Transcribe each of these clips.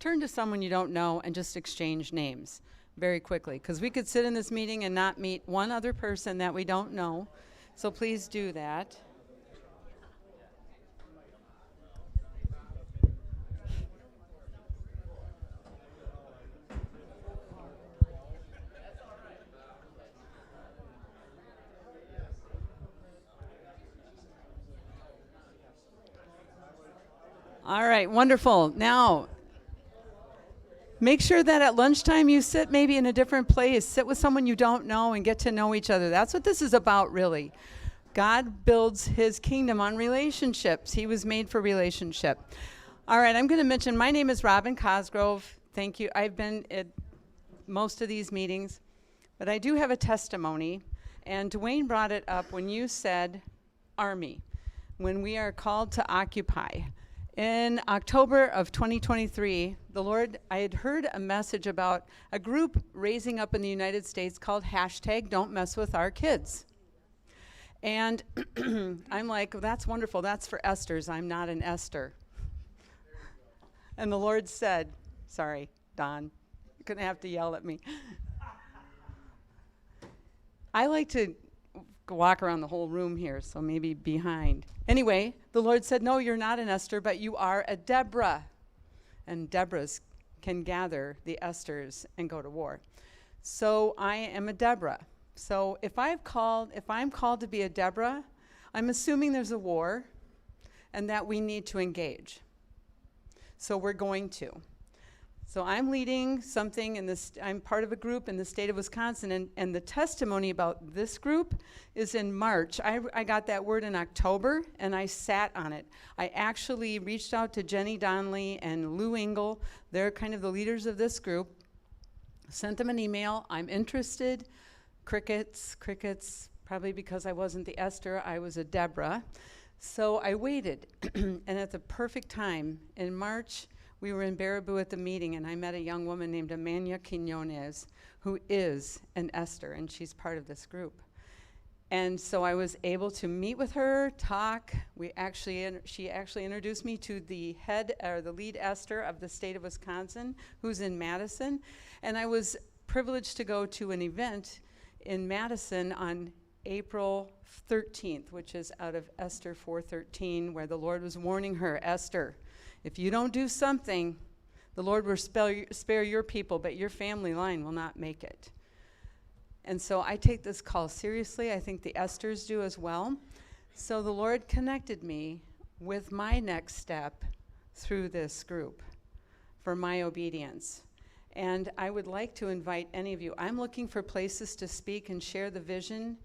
turn to someone you don't know and just exchange names very quickly, because we could sit in this meeting and not meet one other person that we don't know. So please do that. All right, wonderful. Now, make sure that at lunchtime you sit maybe in a different place. Sit with someone you don't know and get to know each other. That's what this is about, really. God builds his kingdom on relationships. He was made for relationship. All right, I'm going to mention, my name is Robin Cosgrove. Thank you. I've been at most of these meetings, but I do have a testimony. And Dwayne brought it up when you said Army, when we are called to occupy. In October of 2023, I had heard a message about a group raising up in the United States called #Don'tMessWithOurKids. And I'm like, well, that's wonderful. That's for Esther's. I'm not an Esther. And the Lord said, sorry, Don, you're going to have to yell at me. I like to walk around the whole room here, so maybe behind. Anyway, the Lord said, no, you're not an Esther, but you are a Deborah. And Deborahs can gather the Esthers and go to war. So I am a Deborah. So if I'm called to be a Deborah, I'm assuming there's a war and that we need to engage. So we're going to. So I'm leading something in this, I'm part of a group in the state of Wisconsin, and the testimony about this group is in March. I got that word in October, and I sat on it. I actually reached out to Jenny Donnelly and Lou Engel. They're kind of the leaders of this group. Sent them an email. I'm interested. Crickets, probably because I wasn't the Esther, I was a Deborah. So I waited, and at the perfect time, in March, we were in Baraboo at the meeting, and I met a young woman named Amanda Quinones, who is an Esther, and she's part of this group. And so I was able to meet with her, talk. She actually introduced me to the lead Esther of the state of Wisconsin, who's in Madison. And I was privileged to go to an event in Madison on April 13th, which is out of Esther 4:13, where the Lord was warning her, Esther, if you don't do something, the Lord will spare your people, but your family line will not make it. And so I take this call seriously. I think the Esthers do as well. So the Lord connected me with my next step through this group for my obedience. And I would like to invite any of you. I'm looking for places to speak and share the vision.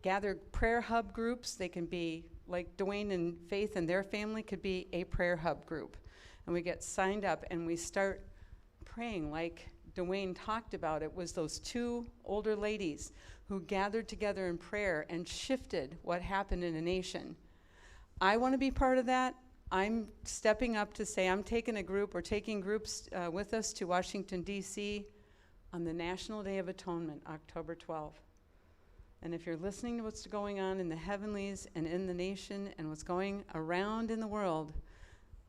Gather prayer hub groups. They can be like Dwayne and Faith and their family could be a prayer hub group. And we get signed up and we start praying like Dwayne talked about. It was those two older ladies who gathered together in prayer and shifted what happened in a nation. I want to be part of that. I'm stepping up to say I'm taking a group, we're taking groups with us to Washington, D.C. on the National Day of Atonement, October 12th. And if you're listening to what's going on in the heavenlies and in the nation and what's going around in the world,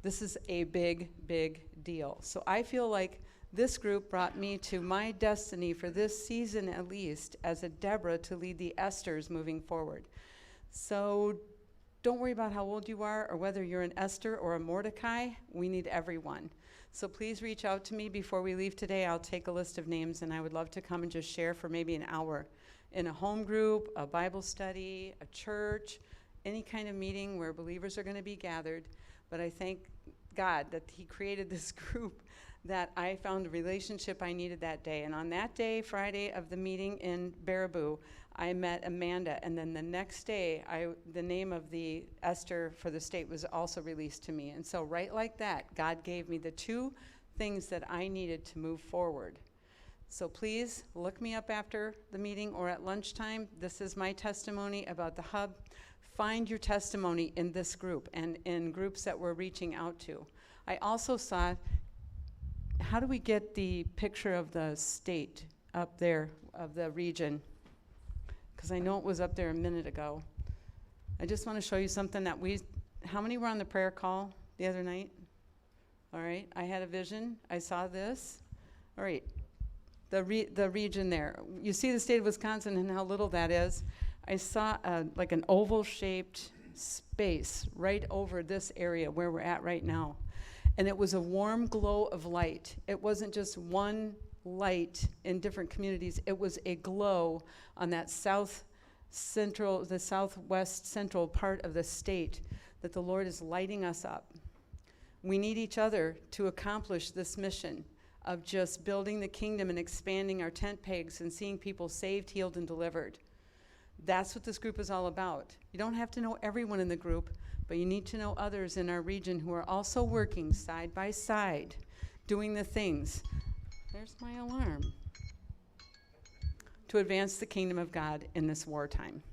this is a big, big deal. So I feel like this group brought me to my destiny for this season at least as a Deborah to lead the Esthers moving forward. So don't worry about how old you are or whether you're an Esther or a Mordecai. We need everyone. So please reach out to me before we leave today. I'll take a list of names, and I would love to come and just share for maybe an hour in a home group, a Bible study, a church, any kind of meeting where believers are going to be gathered. But I thank God that he created this group, that I found the relationship I needed that day. And on that day, Friday of the meeting in Baraboo, I met Amanda. And then the next day, the name of the Esther for the state was also released to me. And so right like that, God gave me the two things that I needed to move forward. So please look me up after the meeting or at lunchtime. This is my testimony about the hub. Find your testimony in this group and in groups that we're reaching out to. I also saw, how do we get the picture of the state up there, of the region? Because I know it was up there a minute ago. I just want to show you something that how many were on the prayer call the other night? All right, I had a vision. I saw this. All right, the region there. You see the state of Wisconsin and how little that is. I saw like an oval-shaped space right over this area where we're at right now. And it was a warm glow of light. It wasn't just one light in different communities. It was a glow on that the southwest central part of the state that the Lord is lighting us up. We need each other to accomplish this mission of just building the kingdom and expanding our tent pegs and seeing people saved, healed, and delivered. That's what this group is all about. You don't have to know everyone in the group, but you need to know others in our region who are also working side by side, doing the things. There's my alarm. To advance the kingdom of God in this wartime.